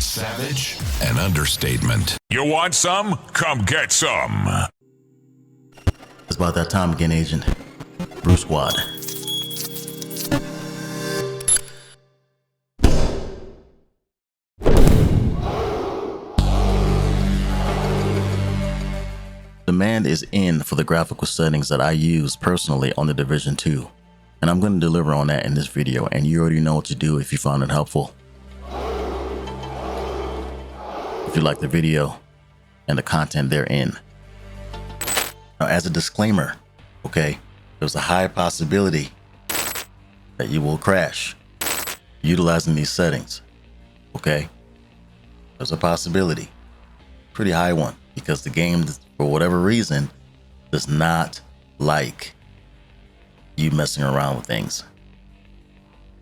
Savage, an understatement. You want some? Come get some. It's about that time again, Agent. Brewsquad. Demand is in for the graphical settings that I use personally on the Division 2. And I'm going to deliver on that in this video, and you already know what to do if you found it helpful. If you like the video and the content therein. Now, as a disclaimer, okay, there's a high possibility that you will crash utilizing these settings, okay? There's a possibility, pretty high one, because the game, for whatever reason, does not like you messing around with things,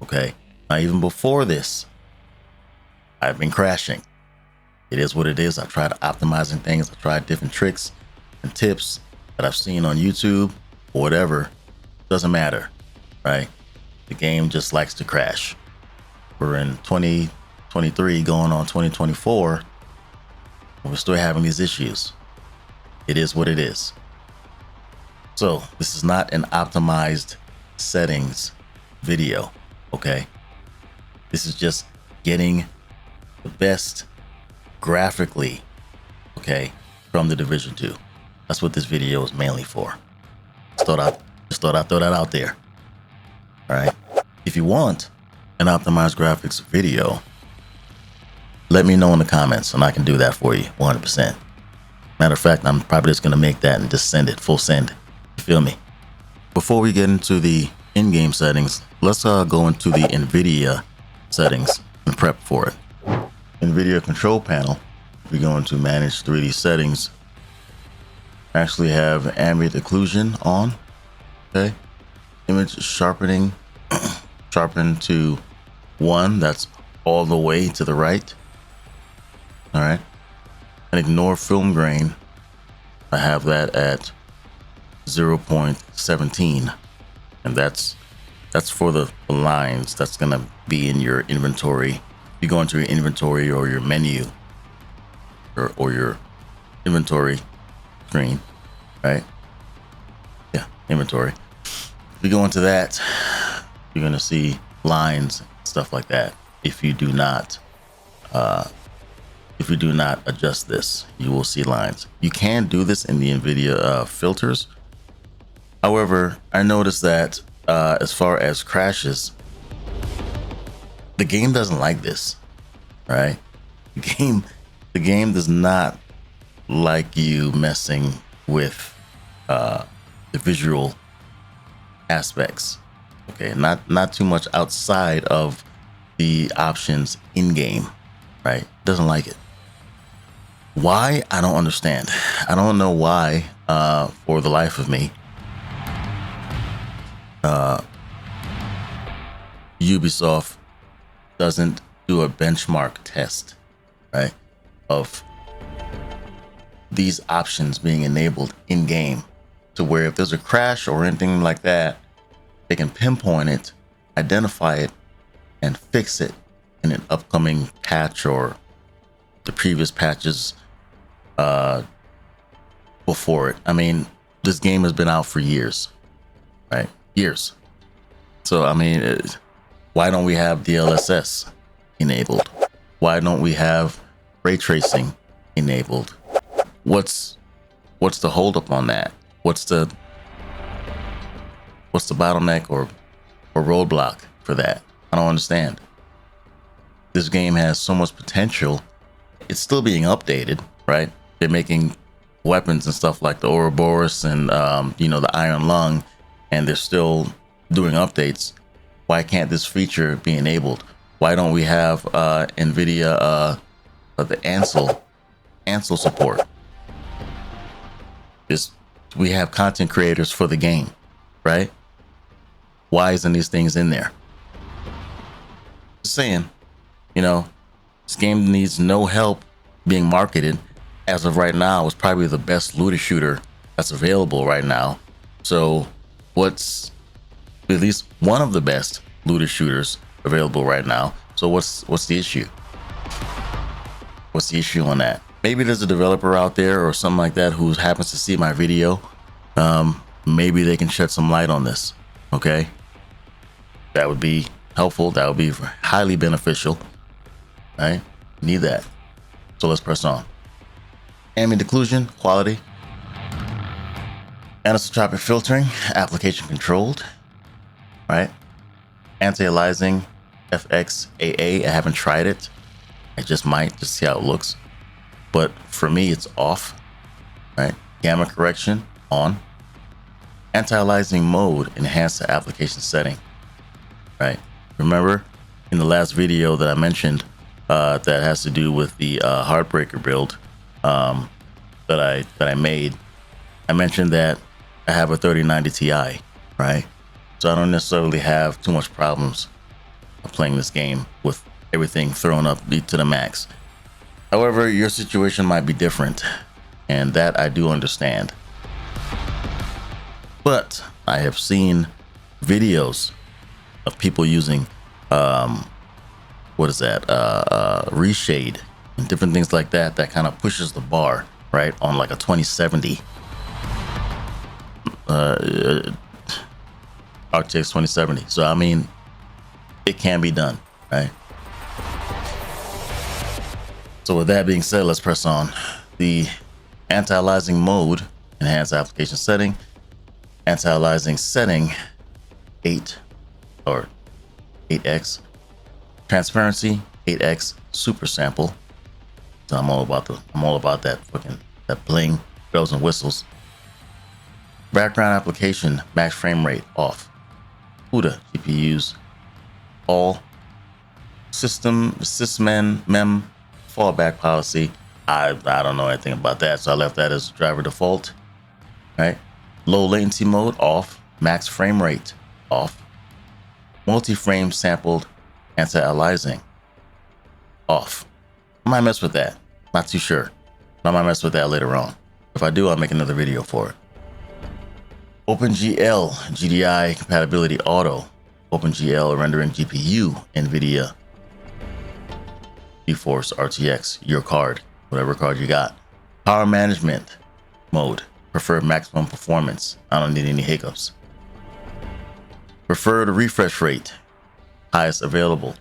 okay? Now, even before this, I've been crashing. It is what it is. I've tried optimizing things. I've tried different tricks and tips that I've seen on YouTube or whatever. Doesn't matter, right? The game just likes to crash. We're in 2023 going on 2024. And we're still having these issues. It is what it is. So this is not an optimized settings video, okay? This is just getting the best graphically, okay, from the Division 2. That's what this video is mainly for. Just thought I'd throw that out there. All right. If you want an optimized graphics video, let me know in the comments and I can do that for you 100%. Matter of fact, I'm probably just going to make that and just send it, full send. You feel me? Before we get into the in-game settings, let's go into the Nvidia settings and prep for it. Nvidia control panel, we go into manage 3D settings. I actually have ambient occlusion on, okay? Image sharpening, sharpen to 1, that's all the way to the right. All right, and ignore film grain, I have that at 0.17, and that's for the lines that's gonna be in your inventory. You go into your inventory or your menu or your inventory screen, right? Yeah, inventory. If you go into that, you're gonna see lines, stuff like that. If you do not adjust this, you will see lines. You can do this in the Nvidia filters. However, I noticed that as far as crashes, the game doesn't like this, right? The game does not like you messing with the visual aspects. Okay, not too much outside of the options in game, right? Doesn't like it. Why? I don't understand. I don't know why. For the life of me, Ubisoft doesn't do a benchmark test, right, of these options being enabled in game, to where if there's a crash or anything like that, they can pinpoint it, identify it, and fix it in an upcoming patch or the previous patches before it. I mean, this game has been out for years, right? Years. So I mean, why don't we have DLSS enabled? Why don't we have ray tracing enabled? What's the holdup on that? What's the bottleneck or roadblock for that? I don't understand. This game has so much potential. It's still being updated, right? They're making weapons and stuff like the Ouroboros and the Iron Lung, and they're still doing updates. Why can't this feature be enabled? Why don't we have Nvidia the Ansel support? We have content creators for the game, right? Why isn't these things in there? Just saying, this game needs no help being marketed. As of right now, it's probably the best looter shooter that's available right now. So what's at least one of the best looter shooters available right now. So what's the issue? What's the issue on that? Maybe there's a developer out there or something like that who happens to see my video. Maybe they can shed some light on this. Okay, that would be helpful. That would be highly beneficial. Right? Need that. So let's press on. Ambient occlusion, quality. Anisotropic filtering, application controlled. Right? Anti-aliasing, FXAA. I haven't tried it. I just might just see how it looks. But for me, it's off. Right? Gamma correction, on. Anti-aliasing mode, enhance the application setting. Right? Remember in the last video that I mentioned that has to do with the Heartbreaker build that I made, I mentioned that I have a 3090 Ti, right? So I don't necessarily have too much problems playing this game with everything thrown up to the max. However, your situation might be different, and that I do understand. But I have seen videos of people using reshade and different things like that kind of pushes the bar, right, on like a 2070 RTX 2070. So I mean, it can be done, right? So with that being said, let's press on. The anti-aliasing mode, enhance application setting, anti-aliasing setting 8 or 8x, transparency 8x, super sample. So I'm all about that that bling, bells and whistles. Background application, max frame rate off. CUDA GPUs all. Sysmem fallback policy. I don't know anything about that, so I left that as driver default. Right? Low latency mode off. Max frame rate off. Multi-frame sampled anti-aliasing off. I might mess with that. Not too sure. I might mess with that later on. If I do, I'll make another video for it. OpenGL GDI compatibility auto. OpenGL rendering GPU Nvidia GeForce RTX, your card, whatever card you got. Power management mode, prefer maximum performance. I don't need any hiccups. Preferred refresh rate, highest available.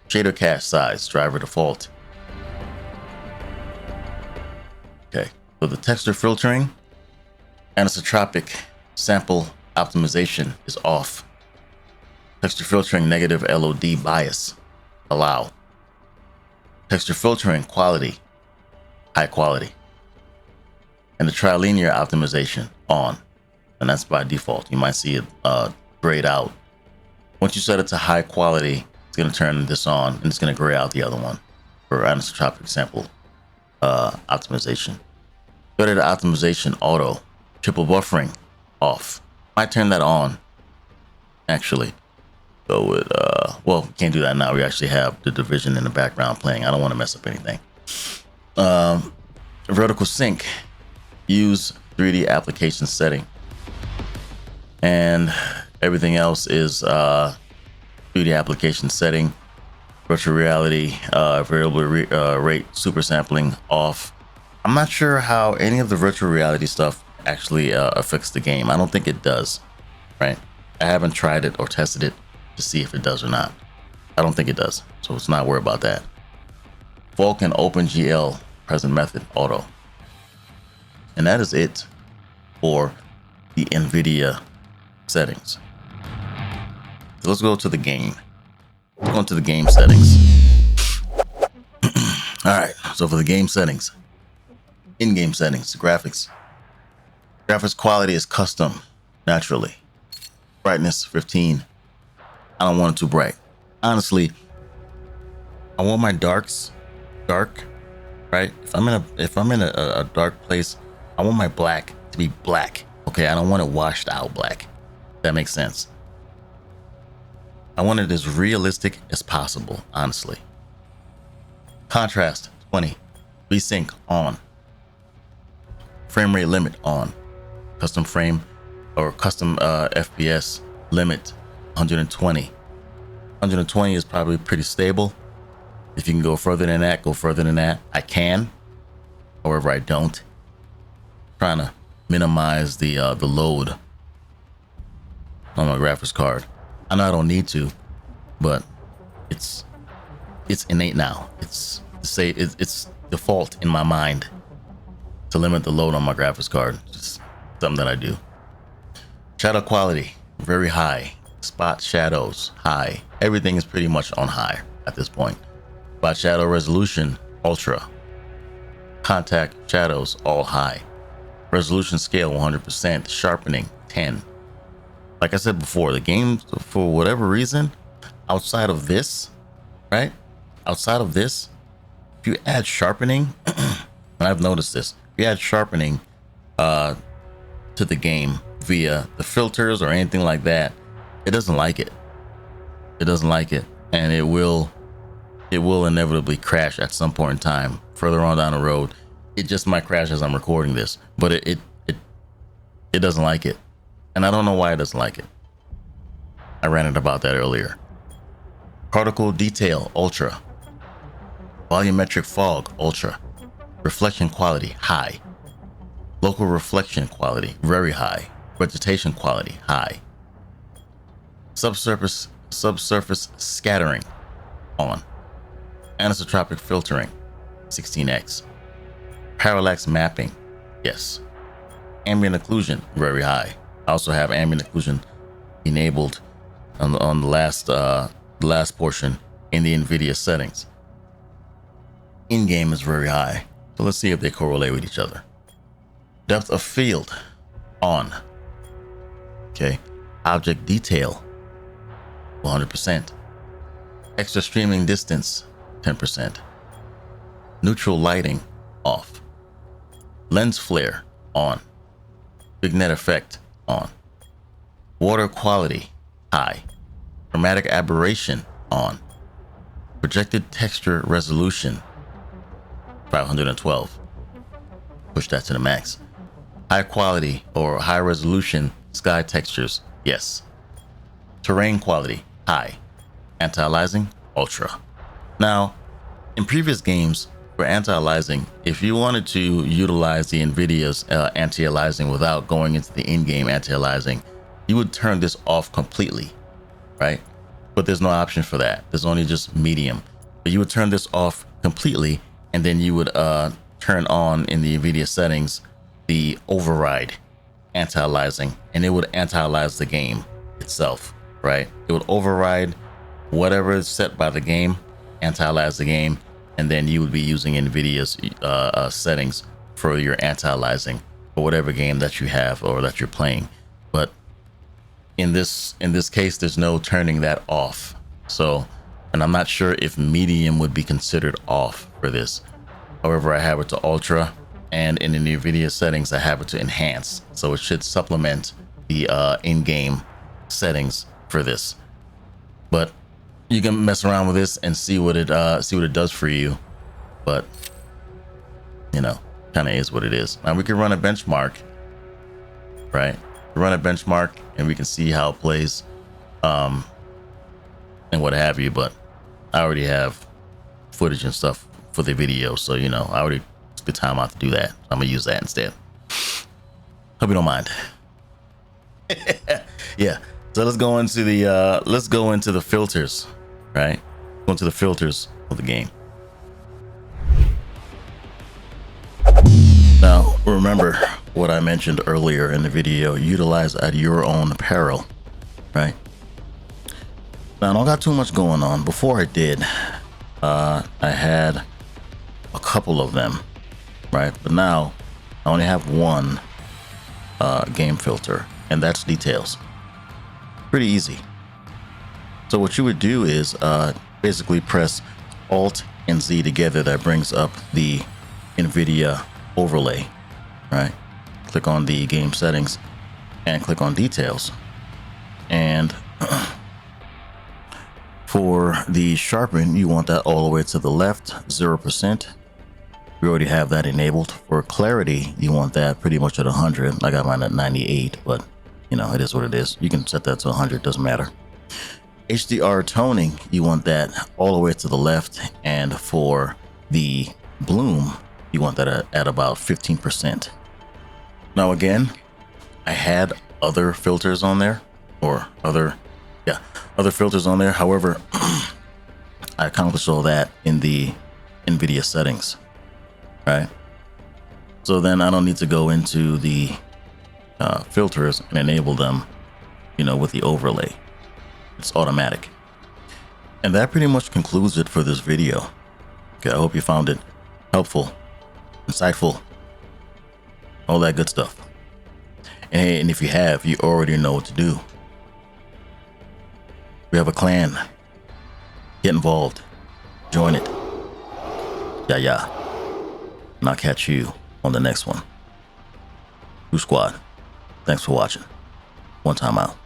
Shader cache size, driver default. Okay, for the texture filtering, anisotropic sample optimization is off. Texture filtering negative LOD bias, allow. Texture filtering quality, high quality. And the trilinear optimization on, and that's by default. You might see it grayed out. Once you set it to high quality, it's going to turn this on and it's going to gray out the other one for anisotropic sample optimization. Go to the optimization auto, triple buffering off. Might turn that on actually. Go with well, can't do that now. We actually have the division in the background playing. I don't want to mess up anything. Vertical sync, use 3D application setting, and everything else is 3D application setting. Virtual reality, variable rate super sampling off. I'm not sure how any of the virtual reality stuff actually affects the game. I don't think it does, right? I haven't tried it or tested it to see if it does or not. I don't think it does, so let's not worry about that. Vulkan OpenGL present method auto. And that is it for the Nvidia settings. So let's go to the game. Let's go into the game settings. All right, so for the game settings, in-game settings, graphics. Graphics quality is custom, naturally. Brightness 15. I don't want it too bright. Honestly, I want my darks dark, right? If I'm in a dark place, I want my black to be black. Okay, I don't want it washed out black. That makes sense. I want it as realistic as possible, honestly. Contrast 20. VSync on. Frame rate limit on. Custom frame or custom FPS limit 120. 120 is probably pretty stable. If you can go further than that, go further than that. I can. However, I don't. Trying to minimize the load on my graphics card. I know I don't need to, but it's innate now. It's default in my mind to limit the load on my graphics card. Just something that I do. Shadow quality very high. Spot shadows high. Everything is pretty much on high at this point. Spot shadow resolution ultra. Contact shadows all high. Resolution scale 100%. Sharpening 10. Like I said before, the game, for whatever reason, outside of this, right? Outside of this, if you add sharpening, and I've noticed this, if you add sharpening to the game via the filters or anything like that, it doesn't like it. It doesn't like it, and it will inevitably crash at some point in time further on down the road. It just might crash as I'm recording this, but it doesn't like it. And I don't know why it doesn't like it. I ranted about that earlier. Particle detail, ultra. Volumetric fog, ultra. Reflection quality, high. Local reflection quality, very high. Vegetation quality, high. Subsurface scattering, on. Anisotropic filtering, 16x. Parallax mapping, yes. Ambient occlusion, very high. I also have ambient occlusion enabled on the last portion in the Nvidia settings. In-game is very high, so let's see if they correlate with each other. Depth of field, on. Okay. Object detail, 100%. Extra streaming distance, 10%. Neutral lighting, off. Lens flare, on. Vignette effect, on. Water quality, high. Chromatic aberration, on. Projected texture resolution, 512. Push that to the max. High quality or high resolution sky textures, yes. Terrain quality, high. Anti-aliasing, ultra. Now, in previous games for anti-aliasing, if you wanted to utilize the Nvidia's anti-aliasing without going into the in-game anti-aliasing, you would turn this off completely, right? But there's no option for that. There's only just medium. But you would turn this off completely, and then you would turn on in the Nvidia settings the override anti-aliasing, and it would anti-alias the game itself, right? It would override whatever is set by the game, anti-alias the game, and then you would be using Nvidia's settings for your anti-aliasing for whatever game that you have or that you're playing. But in this case, there's no turning that off. So, and I'm not sure if medium would be considered off for this. However, I have it to ultra, and in the Nvidia settings, I have it to enhance. So it should supplement the in-game settings for this. But you can mess around with this and see what it does for you. But you know, kind of is what it is. Now we can run a benchmark, right? Run a benchmark, and we can see how it plays, and what have you. But I already have footage and stuff for the video, so you know, I already took the time out to do that. I'm gonna use that instead. Hope you don't mind. Yeah. So let's go into the filters, right? Go into the filters of the game. Now, remember what I mentioned earlier in the video, utilize at your own peril, right? Now, I don't got too much going on. Before I did, I had a couple of them, right? But now I only have one game filter, and that's details. Pretty easy. So what you would do is basically press Alt and Z together. That brings up the Nvidia overlay, right? Click on the game settings and click on details. And for the sharpen, you want that all the way to the left, 0%. We already have that enabled. For clarity, you want that pretty much at 100. I got mine at 98, but you know, it is what it is. You can set that to 100, doesn't matter. HDR toning, you want that all the way to the left, and for the bloom, you want that at about 15%. Now again, I had other filters on there, or other filters on there. However, I accomplished all that in the Nvidia settings, right? So then I don't need to go into the filters and enable them, with the overlay. It's automatic. And that pretty much concludes it for this video. Okay, I hope you found it helpful, insightful, all that good stuff. And hey, and if you have, you already know what to do. We have a clan. Get involved. Join it. Yeah. And I'll catch you on the next one. Brewsquad. Thanks for watching. One time out.